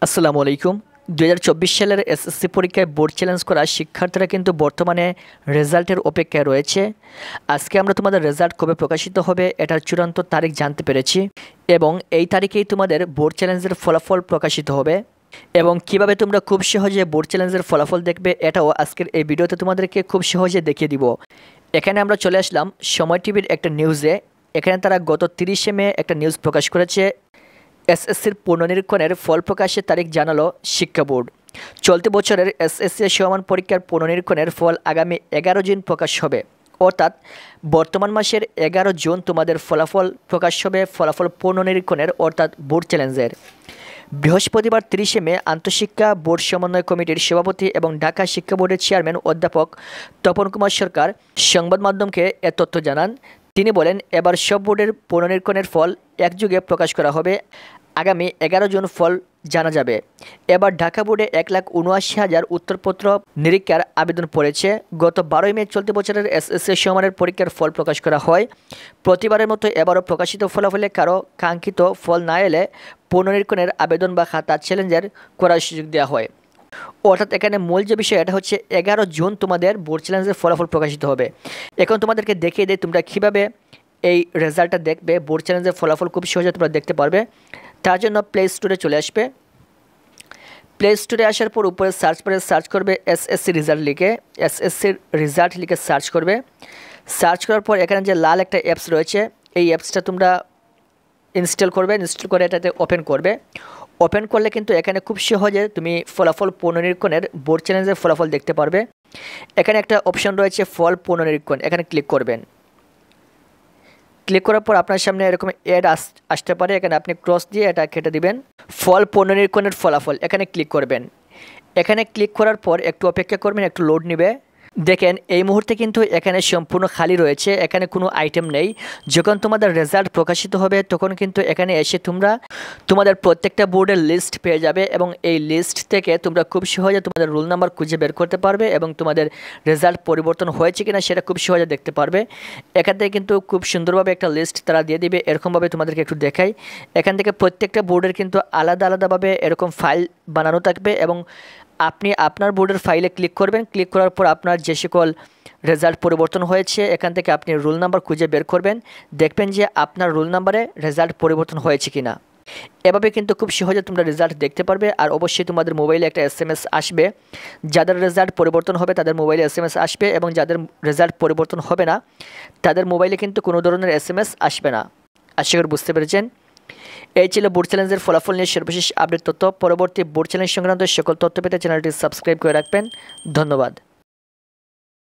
আসসালামু আলাইকুম। 2024 সালের এসএসসি পরীক্ষায় বোর্ড চ্যালেঞ্জ করা শিক্ষার্থীরা কিন্তু বর্তমানে রেজাল্টের অপেক্ষায় রয়েছে। আজকে আমরা তোমাদের রেজাল্ট কবে প্রকাশিত হবে এটার চূড়ান্ত তারিখ জানতে পেরেছি এবং এই তারিখেই তোমাদের বোর্ড চ্যালেঞ্জের ফলাফল প্রকাশিত হবে এবং কিভাবে তোমরা খুব সহজে বোর্ড চ্যালেঞ্জের ফলাফল দেখবে এটাও আজকের এই ভিডিওতে তোমাদেরকে খুব সহজে দেখিয়ে দিব। এখানে আমরা চলে আসলাম সময় টিভির একটা নিউজে। এখানে তারা গত 30শে মে একটা নিউজ প্রকাশ করেছে। এসএসসির পুনর্নিরীক্ষণের ফল প্রকাশের তারিখ জানালো শিক্ষা বোর্ড। চলতি বছরের এসএসসি সমমান পরীক্ষার পুনর্নিরীক্ষণের ফল আগামী 11 জুন প্রকাশ হবে, অর্থাৎ বর্তমান মাসের 11 জুন তোমাদের ফলাফল প্রকাশ হবে ফলাফল পুনর্নিরীক্ষণের অর্থাৎ বোর্ড চ্যালেঞ্জের। বৃহস্পতিবার 30শে মে আন্তঃশিক্ষা বোর্ড সমন্বয় কমিটির সভাপতি এবং ঢাকা শিক্ষা বোর্ডের চেয়ারম্যান অধ্যাপক তপন কুমার সরকার সংবাদ মাধ্যমকে এ তথ্য জানান। তিনি বলেন, এবার সব বোর্ডের পুনর্নিরীক্ষণের ফল একযোগে প্রকাশ করা হবে। আগামী 11 জুন ফল জানা যাবে। এবার ঢাকা বোর্ডে 1,79,000 উত্তরপত্র নিরীক্ষার আবেদন পড়েছে। গত 12 মে চলতি বছরের এসএসসি সমমানের পরীক্ষার ফল প্রকাশ করা হয়। প্রতিবারের মতো এবারও প্রকাশিত ফলাফলে কারো কাঙ্ক্ষিত ফল না এলে পুনর্নিরীক্ষণের আবেদন বা খাতা চ্যালেঞ্জের করার সুযোগ দেওয়া হয়। অর্থাৎ এখানে মূল যে বিষয় এটা হচ্ছে 11 জুন তোমাদের বোর্ড চ্যালেঞ্জের ফলাফল প্রকাশিত হবে। এখন তোমাদেরকে দেখিয়ে দিই তোমরা কীভাবে এই রেজাল্টটা দেখবে। বোর্ড চ্যালেঞ্জের ফলাফল খুব সহজে তোমরা দেখতে পারবে। তার জন্য প্লে স্টোরে চলে আসবে। প্লে স্টোরে আসার পর উপরে সার্চ করে সার্চ করবে এসএসসি রেজাল্ট লিখে, এসএসসির রেজাল্ট লিখে সার্চ করবে। সার্চ করার পর এখানে যে লাল একটা অ্যাপস রয়েছে এই অ্যাপসটা তোমরা ইনস্টল করবে। ইনস্টল করে এটাতে ওপেন করবে। ওপেন করলে কিন্তু এখানে খুব সহজে তুমি ফলাফল পুনর্নিরীক্ষণের বোর্ড চ্যালেঞ্জের ফলাফল দেখতে পারবে। এখানে একটা অপশন রয়েছে ফল পুনর্নিরীক্ষণ, এখানে ক্লিক করবেন। ক্লিক করার পর আপনার সামনে এরকম অ্যাড আসতে পারে। এখানে আপনি ক্রস দিয়ে এটা কেটে দিবেন। ফল পুনর্নিরীক্ষণের ফলাফল এখানে ক্লিক করবেন। এখানে ক্লিক করার পর একটু অপেক্ষা করবেন, একটু লোড নেবে। দেখেন এই মুহূর্তে কিন্তু এখানে সম্পূর্ণ খালি রয়েছে, এখানে কোনো আইটেম নেই। যখন তোমাদের রেজাল্ট প্রকাশিত হবে তখন কিন্তু এখানে এসে তোমরা তোমাদের প্রত্যেকটা বোর্ডের লিস্ট পেয়ে যাবে এবং এই লিস্ট থেকে তোমরা খুব সহজে তোমাদের রোল নাম্বার খুঁজে বের করতে পারবে এবং তোমাদের রেজাল্ট পরিবর্তন হয়েছে কিনা সেটা খুব সহজে দেখতে পারবে। এখান থেকে কিন্তু খুব সুন্দরভাবে একটা লিস্ট তারা দিয়ে দিবে। এরকমভাবে তোমাদেরকে একটু দেখাই। এখান থেকে প্রত্যেকটা বোর্ডের কিন্তু আলাদা আলাদাভাবে এরকম ফাইল বানানো থাকবে এবং আপনি আপনার বোর্ডের ফাইলে ক্লিক করবেন। ক্লিক করার পর আপনার যে সকল রেজাল্ট পরিবর্তন হয়েছে এখান থেকে আপনি রোল নাম্বার খুঁজে বের করবেন। দেখবেন যে আপনার রোল নাম্বারে রেজাল্ট পরিবর্তন হয়েছে কিনা। এভাবে কিন্তু খুব সহজে তোমরা রেজাল্ট দেখতে পারবে। আর অবশ্যই তোমাদের মোবাইলে একটা এসএমএস আসবে। যাদের রেজাল্ট পরিবর্তন হবে তাদের মোবাইলে এসএমএস আসবে এবং যাদের রেজাল্ট পরিবর্তন হবে না তাদের মোবাইলে কিন্তু কোনো ধরনের এসএমএস আসবে না। আশা করি বুঝতে পেরেছেন। এই ছিল বোর্ড চ্যালেঞ্জের ফলাফল নিয়ে সর্বশেষ আপডেট তথ্য। পরবর্তী বোর্ড চ্যালেঞ্জ সংক্রান্ত সকল তথ্য পেতে চ্যানেলটি সাবস্ক্রাইব করে রাখবেন। ধন্যবাদ।